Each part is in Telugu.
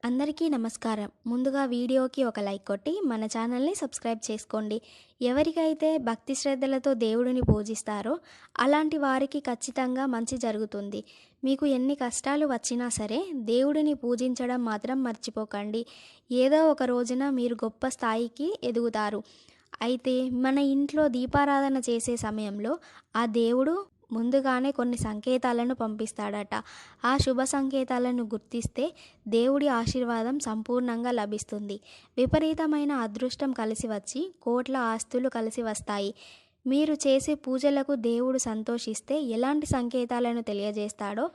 అందరికీ నమస్కారం. ముందుగా వీడియోకి ఒక లైక్ కొట్టి మన ఛానల్ని సబ్స్క్రైబ్ చేసుకోండి. ఎవరికైతే భక్తి శ్రద్ధలతో దేవుడిని పూజిస్తారో అలాంటి వారికి ఖచ్చితంగా మంచి జరుగుతుంది. మీకు ఎన్ని కష్టాలు వచ్చినా సరే దేవుడిని పూజించడం మాత్రం మర్చిపోకండి. ఏదో ఒక రోజున మీరు గొప్ప స్థాయికి ఎదుగుతారు. అయితే మన ఇంట్లో దీపారాధన చేసే సమయంలో ఆ దేవుడు ముందుగానే కొన్ని సంకేతాలను పంపిస్తాడట. ఆ శుభ సంకేతాలను గుర్తిస్తే దేవుడి ఆశీర్వాదం సంపూర్ణంగా లభిస్తుంది. విపరీతమైన అదృష్టం కలిసి వచ్చి కోట్ల ఆస్తులు కలిసి వస్తాయి. మీరు చేసే పూజలకు దేవుడు సంతోషిస్తే ఎలాంటి సంకేతాలను తెలియజేస్తాడో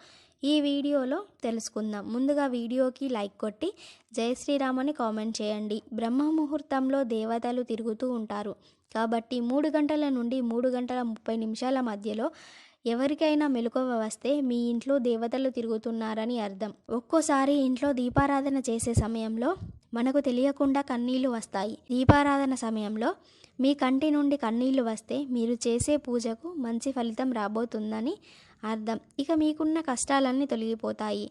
ఈ వీడియోలో తెలుసుకుందాం. ముందుగా వీడియోకి లైక్ కొట్టి జై శ్రీరామ్ అని కామెంట్ చేయండి. బ్రహ్మ ముహూర్తంలో దేవతలు తిరుగుతూ ఉంటారు కాబట్టి 3 గంటల నుండి 3 గంటల 30 నిమిషాల మధ్యలో ఎవరికైనా మెలకువ వస్తే మీ ఇంట్లో దేవతలు తిరుగుతున్నారని అర్థం. ఒక్కోసారి ఇంట్లో దీపారాధన చేసే సమయంలో మనకు తెలియకుండా కన్నీళ్లు వస్తాయి. దీపారాధన సమయంలో మీ కంటి నుండి కన్నీళ్లు వస్తే మీరు చేసే పూజకు మంచి ఫలితం రాబోతుందని అర్థం. ఇక మీకున్న కష్టాలన్నీ తొలగిపోతాయి.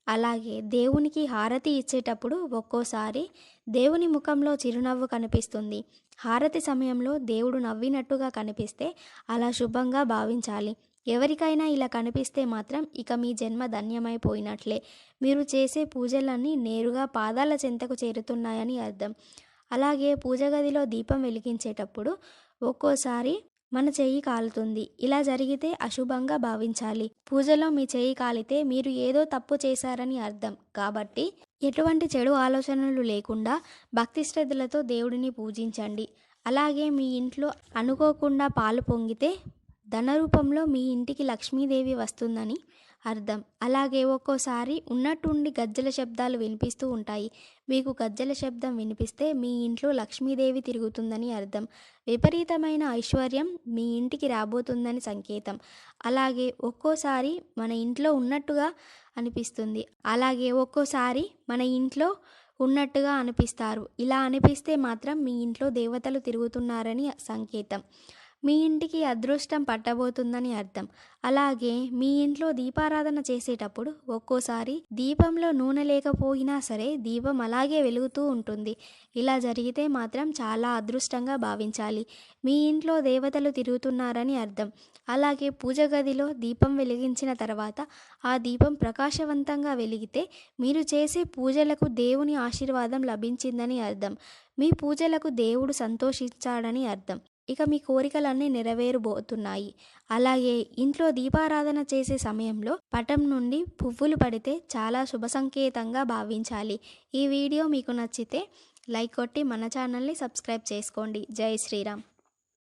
అలాగే దేవునికి హారతి ఇచ్చేటప్పుడు ఒక్కోసారి దేవుని ముఖంలో చిరునవ్వు కనిపిస్తుంది. హారతి సమయంలో దేవుడు నవ్వినట్టుగా కనిపిస్తే అలా శుభంగా భావించాలి. ఎవరికైనా ఇలా కనిపిస్తే మాత్రం ఇక మీ జన్మ ధన్యమైపోయినట్లే. మీరు చేసే పూజలన్నీ నేరుగా పాదాల చెంతకు చేరుతున్నాయని అర్థం. అలాగే పూజ గదిలో దీపం వెలిగించేటప్పుడు ఒక్కోసారి మన చెయ్యి కాలుతుంది. ఇలా జరిగితే అశుభంగా భావించాలి. పూజలో మీ చెయ్యి కాలితే మీరు ఏదో తప్పు చేశారని అర్థం. కాబట్టి ఎటువంటి చెడు ఆలోచనలు లేకుండా భక్తి శ్రద్ధలతో దేవుడిని పూజించండి. అలాగే మీ ఇంట్లో అనుకోకుండా పాలు పొంగితే ధన రూపంలో మీ ఇంటికి లక్ష్మీదేవి వస్తుందని అర్థం. అలాగే ఒక్కోసారి ఉన్నట్టుండి గజ్జల శబ్దాలు వినిపిస్తూ ఉంటాయి. మీకు గజ్జల శబ్దం వినిపిస్తే మీ ఇంట్లో లక్ష్మీదేవి తిరుగుతుందని అర్థం. విపరీతమైన ఐశ్వర్యం మీ ఇంటికి రాబోతుందని సంకేతం. అలాగే ఒక్కోసారి మన ఇంట్లో ఉన్నట్టుగా అనిపిస్తుంది. అలాగే ఒక్కోసారి మన ఇంట్లో ఉన్నట్టుగా అనిపిస్తారు. ఇలా అనిపిస్తే మాత్రం మీ ఇంట్లో దేవతలు తిరుగుతున్నారని సంకేతం. మీ ఇంటికి అదృష్టం పట్టబోతుందని అర్థం. అలాగే మీ ఇంట్లో దీపారాధన చేసేటప్పుడు ఒక్కోసారి దీపంలో నూనె లేకపోయినా సరే దీపం అలాగే వెలుగుతూ ఉంటుంది. ఇలా జరిగితే మాత్రం చాలా అదృష్టంగా భావించాలి. మీ ఇంట్లో దేవతలు తిరుగుతున్నారని అర్థం. అలాగే పూజ గదిలో దీపం వెలిగించిన తర్వాత ఆ దీపం ప్రకాశవంతంగా వెలిగితే మీరు చేసే పూజలకు దేవుని ఆశీర్వాదం లభించిందని అర్థం. మీ పూజలకు దేవుడు సంతోషించాడని అర్థం. ఇక మీ కోరికలన్నీ నెరవేరబోతున్నాయి. అలాగే ఇంట్లో దీపారాధన చేసే సమయంలో పటం నుండి పువ్వులు పడితే చాలా శుభ సంకేతంగా భావించాలి. ఈ వీడియో మీకు నచ్చితే లైక్ కొట్టి మన ఛానల్ని సబ్స్క్రైబ్ చేసుకోండి. జై శ్రీరామ్.